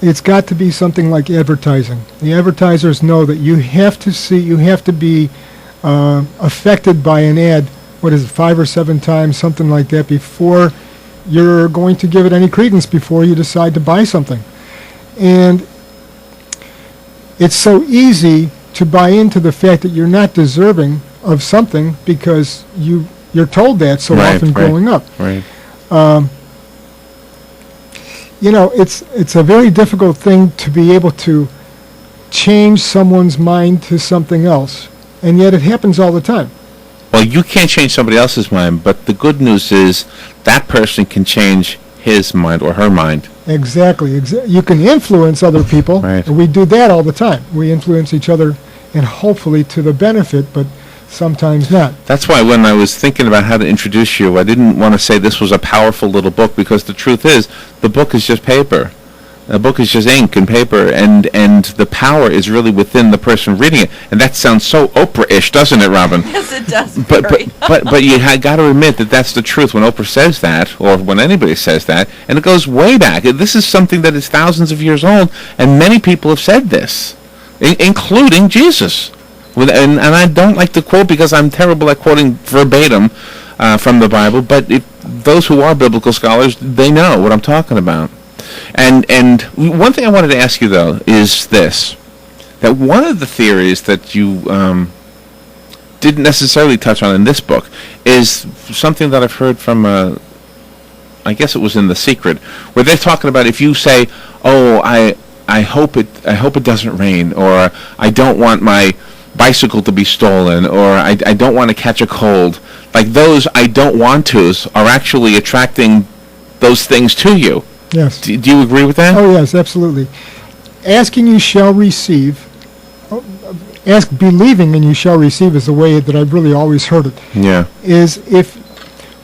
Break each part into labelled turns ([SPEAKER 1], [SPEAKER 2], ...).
[SPEAKER 1] it's got to be something like advertising. The advertisers know that you have to be affected by an ad, 5 or 7 times, something like that, before you're going to give it any credence, before you decide to buy something. And it's so easy to buy into the fact that you're not deserving of something because you're told that so often growing up.
[SPEAKER 2] Right.
[SPEAKER 1] It's a very difficult thing to be able to change someone's mind to something else, and yet it happens all the time.
[SPEAKER 2] Well, you can't change somebody else's mind, but the good news is that person can change his mind or her mind.
[SPEAKER 1] Exactly. You can influence other people.
[SPEAKER 2] Right.
[SPEAKER 1] And we do that all the time. We influence each other, and hopefully to the benefit, but sometimes not.
[SPEAKER 2] That's why when I was thinking about how to introduce you, I didn't want to say this was a powerful little book, because the truth is, the book is just paper. A book is just ink and paper, and the power is really within the person reading it. And that sounds so Oprah-ish, doesn't it, Robin?
[SPEAKER 3] Yes, it does.
[SPEAKER 2] But you got to admit that that's the truth when Oprah says that, or when anybody says that, and it goes way back. This is something that is thousands of years old, and many people have said this, including Jesus. And I don't like to quote because I'm terrible at quoting verbatim from the Bible, but those who are biblical scholars, they know what I'm talking about. And one thing I wanted to ask you, though, is this, that one of the theories that you didn't necessarily touch on in this book is something that I've heard from, I guess it was in The Secret, where they're talking about if you say, oh, I hope it doesn't rain, or I don't want my bicycle to be stolen, or I don't want to catch a cold, like those I don't want to's are actually attracting those things to you.
[SPEAKER 1] Yes.
[SPEAKER 2] Do you agree with that?
[SPEAKER 1] Oh, yes, absolutely. Asking you shall receive. Ask believing and you shall receive is the way that I've really always heard it.
[SPEAKER 2] Yeah.
[SPEAKER 1] Is if,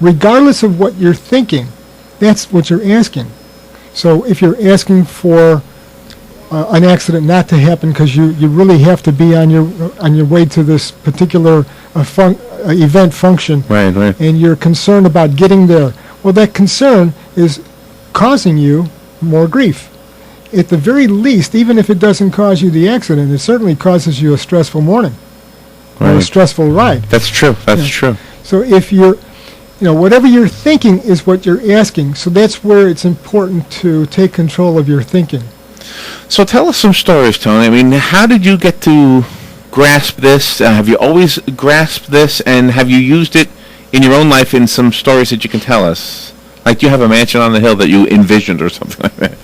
[SPEAKER 1] regardless of what you're thinking, that's what you're asking. So if you're asking for an accident not to happen because you really have to be on your way to this particular event function,
[SPEAKER 2] right,
[SPEAKER 1] and you're concerned about getting there, well, that concern is causing you more grief. At the very least, even if it doesn't cause you the accident, it certainly causes you a stressful morning, or a stressful ride.
[SPEAKER 2] That's true. That's true.
[SPEAKER 1] So if you're, whatever you're thinking is what you're asking. So that's where it's important to take control of your thinking.
[SPEAKER 2] So tell us some stories, Tony. I mean, how did you get to grasp this? Have you always grasped this, and have you used it in your own life in some stories that you can tell us? Like, do you have a mansion on the hill that you envisioned or something like that?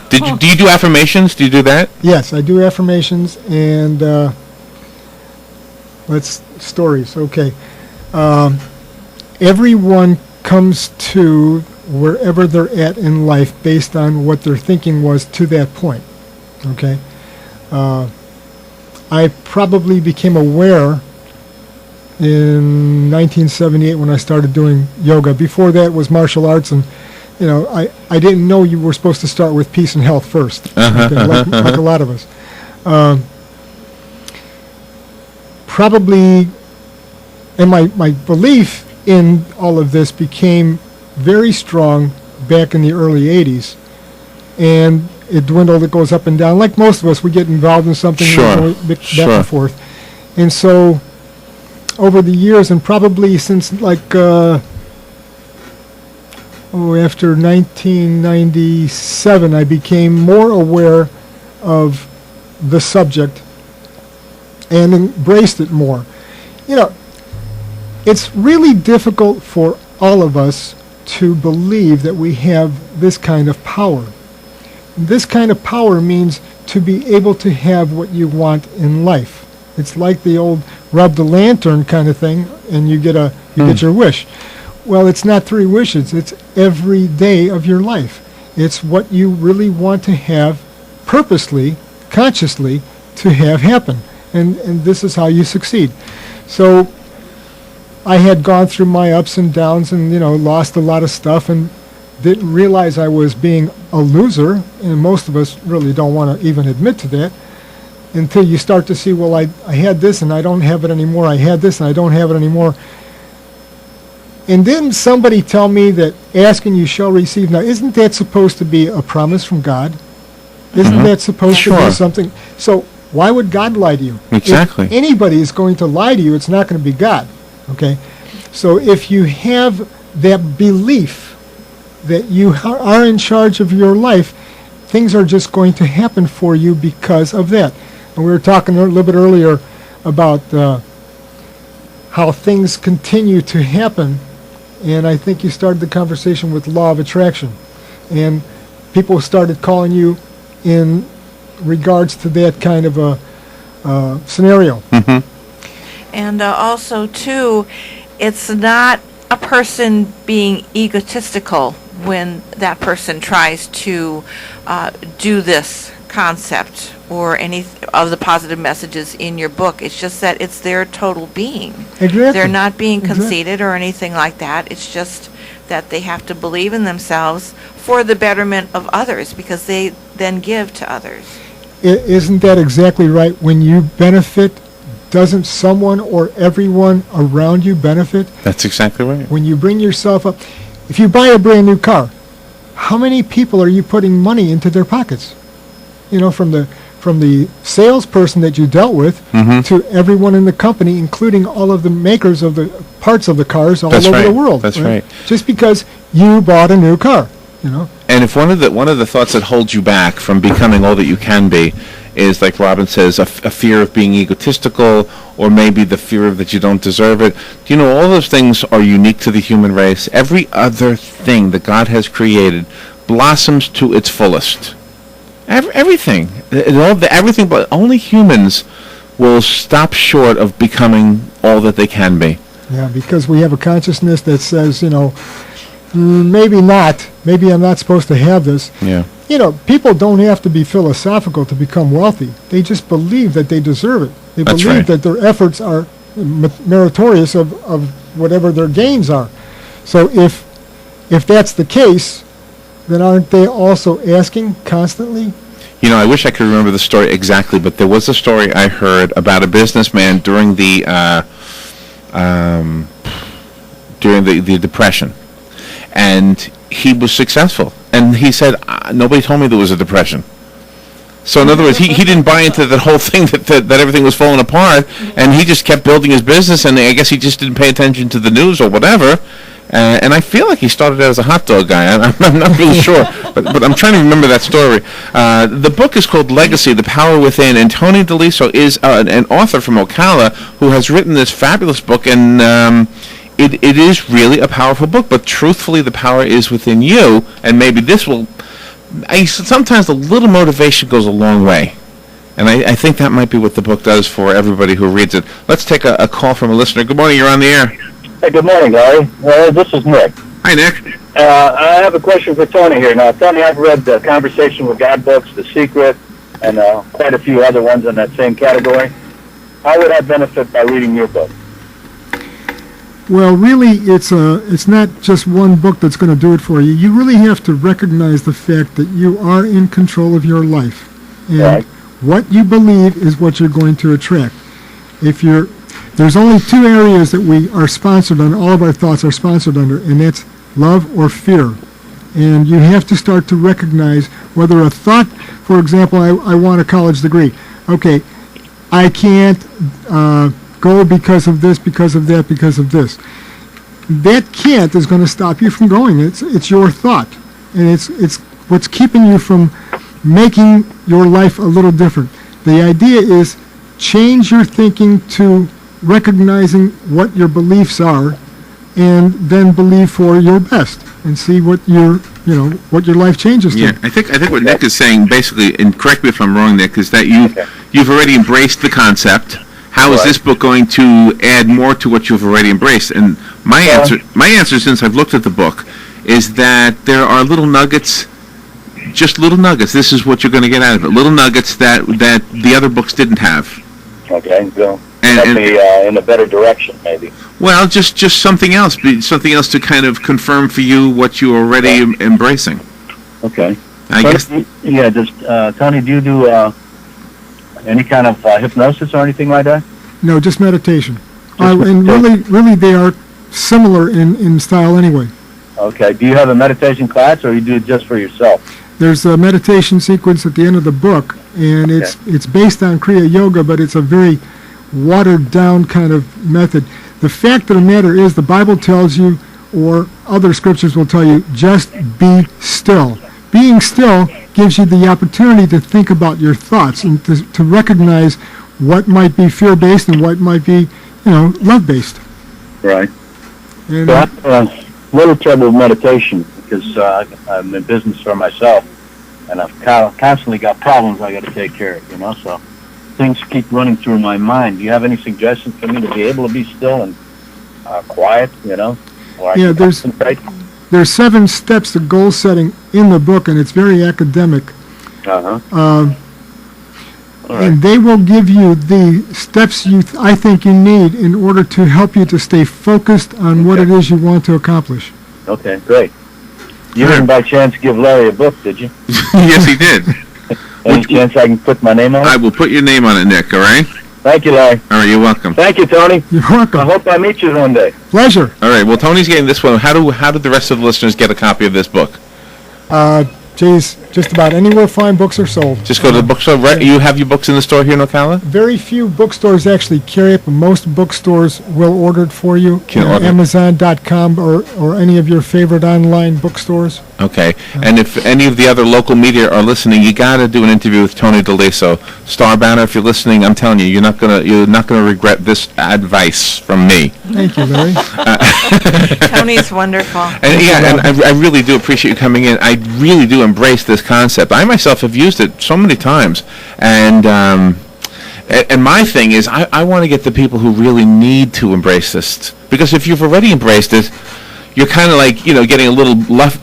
[SPEAKER 2] Do you do affirmations? Do you do that?
[SPEAKER 1] Yes, I do affirmations, and stories. Okay. Everyone comes to wherever they're at in life based on what their thinking was to that point. Okay. I probably became aware in 1978 when I started doing yoga. Before that was martial arts, and I didn't know you were supposed to start with peace and health first, like a lot of us. Probably, and my belief in all of this became very strong back in the early 80s, and it dwindled. It goes up and down. Like most of us, we get involved in something, back and forth. And so over the years, and probably since after 1997, I became more aware of the subject and embraced it more. It's really difficult for all of us to believe that we have this kind of power. This kind of power means to be able to have what you want in life. It's like the old rub the lantern kind of thing, and you get your wish. Well, it's not 3 wishes. It's every day of your life. It's what you really want to have purposely, consciously, to have happen. And this is how you succeed. So I had gone through my ups and downs and, lost a lot of stuff and didn't realize I was being a loser. And most of us really don't want to even admit to that until you start to see, well, I had this and I don't have it anymore. I had this and I don't have it anymore. And then somebody tell me that asking you shall receive. Now, isn't that supposed to be a promise from God? Isn't that supposed to
[SPEAKER 2] Sure.
[SPEAKER 1] be something? So why would God lie to you?
[SPEAKER 2] Exactly.
[SPEAKER 1] If anybody is going to lie to you, it's not going to be God. Okay? So if you have that belief that you are in charge of your life, things are just going to happen for you because of that. And we were talking a little bit earlier about how things continue to happen, and I think you started the conversation with law of attraction. And people started calling you in regards to that kind of a scenario.
[SPEAKER 3] And also, too, it's not a person being egotistical when that person tries to do this concept or any of the positive messages in your book. It's just that it's their total being.
[SPEAKER 1] Exactly.
[SPEAKER 3] They're not being
[SPEAKER 1] Exactly.
[SPEAKER 3] conceited or anything like that. It's just that they have to believe in themselves for the betterment of others, because they then give to others.
[SPEAKER 1] Isn't that exactly right? When you benefit, doesn't someone or everyone around you benefit?
[SPEAKER 2] That's exactly right.
[SPEAKER 1] When you bring yourself up, if you buy a brand new car, how many people are you putting money into their pockets? You know, from the salesperson that you dealt with to everyone in the company, including all of the makers of the parts of the cars all
[SPEAKER 2] That's
[SPEAKER 1] over
[SPEAKER 2] right.
[SPEAKER 1] the world.
[SPEAKER 2] That's right.
[SPEAKER 1] Just because you bought a new car, you know.
[SPEAKER 2] And if one of the thoughts that holds you back from becoming all that you can be is, like Robin says, a fear of being egotistical, or maybe the fear of that you don't deserve it. Do you know all those things are unique to the human race? Every other thing that God has created blossoms to its fullest. Everything, everything, but only humans will stop short of becoming all that they can be.
[SPEAKER 1] Yeah, because we have a consciousness that says, you know, maybe not. Maybe I'm not supposed to have this.
[SPEAKER 2] Yeah.
[SPEAKER 1] You know, people don't have to be philosophical to become wealthy. They just believe that they deserve it. They
[SPEAKER 2] That's
[SPEAKER 1] believe
[SPEAKER 2] right.
[SPEAKER 1] that their efforts are meritorious of whatever their gains are. So if that's the case, then aren't they also asking constantly?
[SPEAKER 2] You know, I wish I could remember the story exactly, but there was a story I heard about a businessman during the Depression, and he was successful. And he said, nobody told me there was a depression. So in other words, he didn't buy into that whole thing that everything was falling apart, and he just kept building his business, and I guess he just didn't pay attention to the news or whatever. And I feel like he started out as a hot dog guy. I'm not really sure, but I'm trying to remember that story. The book is called Legacy, The Power Within, and Tony DeLiso is an author from Ocala who has written this fabulous book, and it is really a powerful book. But truthfully, the power is within you, and maybe this will... sometimes a little motivation goes a long way. And I think that might be what the book does for everybody who reads it. Let's take a call from a listener. Good morning, you're on the air.
[SPEAKER 4] Hey, good morning, Larry. This is Nick.
[SPEAKER 2] Hi, Nick.
[SPEAKER 4] I have a question for Tony here. Now, Tony, I've read the Conversation with God books, The Secret, and quite a few other ones in that same category. How would I benefit by reading your book?
[SPEAKER 1] Well, really, it's not just one book that's going to do it for you. You really have to recognize the fact that you are in control of your life. And
[SPEAKER 4] Right.
[SPEAKER 1] what you believe is what you're going to attract. There's only two areas that we are sponsored on, all of our thoughts are sponsored under, and that's love or fear. And you have to start to recognize whether a thought, for example, I want a college degree. Okay, I can't go because of this, because of that, because of this. That can't is going to stop you from going. It's your thought. And it's what's keeping you from making your life a little different. The idea is change your thinking to recognizing what your beliefs are, and then believe for your best, and see what your life changes to.
[SPEAKER 2] Yeah, I think what Nick is saying basically, and correct me if I'm wrong, Nick, is that you've already embraced the concept. How is this book going to add more to what you've already embraced? And my answer, since I've looked at the book, is that there are little nuggets, just little nuggets. This is what you're going to get out of it. Little nuggets that the other books didn't have.
[SPEAKER 4] Okay, so
[SPEAKER 2] And-
[SPEAKER 4] help me in a better direction, maybe.
[SPEAKER 2] Well, just something else to kind of confirm for you what you're already embracing.
[SPEAKER 4] Okay.
[SPEAKER 2] I guess.
[SPEAKER 4] Yeah, Tony, do you do any kind of hypnosis or anything like that?
[SPEAKER 1] No, just meditation.
[SPEAKER 4] Just
[SPEAKER 1] And really they are similar in style anyway.
[SPEAKER 4] Okay. Do you have a meditation class, or you do it just for yourself?
[SPEAKER 1] There's a meditation sequence at the end of the book, and it's based on Kriya Yoga, but it's a very watered down kind of method. The fact of the matter is the Bible tells you, or other scriptures will tell you, just be still. Being still gives you the opportunity to think about your thoughts and to recognize what might be fear-based and what might be, love-based.
[SPEAKER 4] Right.
[SPEAKER 1] And,
[SPEAKER 4] So I have a little trouble with meditation because I'm in business for myself, and I've constantly got problems I got to take care of, so things keep running through my mind. Do you have any suggestions for me to be able to be still and quiet, or I can concentrate?
[SPEAKER 1] there's 7 steps to goal setting in the book, and it's very academic.
[SPEAKER 4] Uh-huh. All right.
[SPEAKER 1] And they will give you the steps I think you need in order to help you to stay focused on what it is you want to accomplish.
[SPEAKER 4] Okay, great. You didn't by chance give Larry a book, did you?
[SPEAKER 2] Yes, he did.
[SPEAKER 4] Any chance I can put my name on
[SPEAKER 2] I
[SPEAKER 4] it?
[SPEAKER 2] will put your name on it, Nick, all right?
[SPEAKER 4] Thank you, Larry.
[SPEAKER 2] All right, you're welcome.
[SPEAKER 4] Thank you, Tony.
[SPEAKER 1] You're
[SPEAKER 4] I
[SPEAKER 1] welcome.
[SPEAKER 4] hope I meet you one day.
[SPEAKER 1] Pleasure.
[SPEAKER 2] All right, well, Tony's getting this one. How did the rest of the listeners get a copy of this book?
[SPEAKER 1] Just about anywhere fine books are sold.
[SPEAKER 2] Just go to the bookstore. Right? You have your books in the store here in Ocala?
[SPEAKER 1] Very few bookstores actually carry it, but most bookstores will order it for you.
[SPEAKER 2] Can order it.
[SPEAKER 1] Amazon.com or any of your favorite online bookstores.
[SPEAKER 2] Okay. And if any of the other local media are listening, you got to do an interview with Tony DeLiso. Star Banner, if you're listening, I'm telling you, you're not gonna regret this advice from me.
[SPEAKER 1] Thank you, Larry.
[SPEAKER 3] Tony's wonderful.
[SPEAKER 2] And I really do appreciate you coming in. I really do embrace this concept. I myself have used it so many times, and my thing is I want to get the people who really need to embrace this, because if you've already embraced it, you're kind of like getting a little left.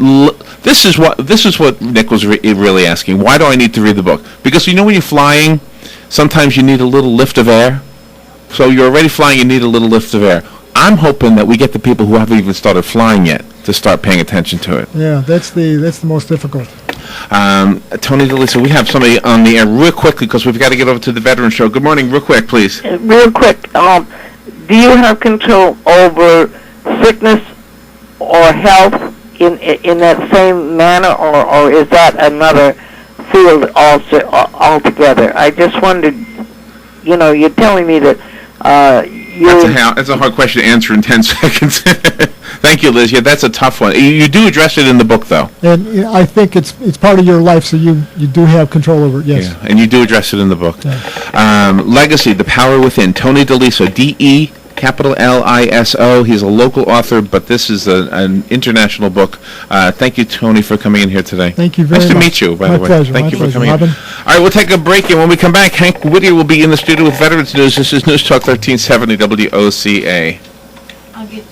[SPEAKER 2] This is what Nick was really asking. Why do I need to read the book? Because when you're flying, sometimes you need a little lift of air. So you're already flying, you need a little lift of air. I'm hoping that we get the people who haven't even started flying yet to start paying attention to it.
[SPEAKER 1] Yeah, that's the most difficult.
[SPEAKER 2] Tony DeLiso, we have somebody on the air real quickly because we've got to get over to the veteran show. Good morning, real quick, please.
[SPEAKER 5] Real quick, do you have control over sickness or health in that same manner, or is that another field altogether? I just wondered, you're telling me that
[SPEAKER 2] That's a hard question to answer in 10 seconds. Thank you, Liz. Yeah, that's a tough one. You do address it in the book, though.
[SPEAKER 1] And I think it's part of your life, so you do have control over it, yes.
[SPEAKER 2] Yeah, and you do address it in the book.
[SPEAKER 1] Yeah.
[SPEAKER 2] Legacy, The Power Within. Tony DeLiso, DeLiso. He's a local author, but this is an international book. Thank you, Tony, for coming in here today.
[SPEAKER 1] Thank you very much.
[SPEAKER 2] Nice to meet you, by the way.
[SPEAKER 1] Pleasure.
[SPEAKER 2] Thank you for coming
[SPEAKER 1] Robin.
[SPEAKER 2] in. All right, we'll take a break, and when we come back, Hank Whittier will be in the studio with Veterans News. This is News Talk 1370 WOCA.
[SPEAKER 3] I'll get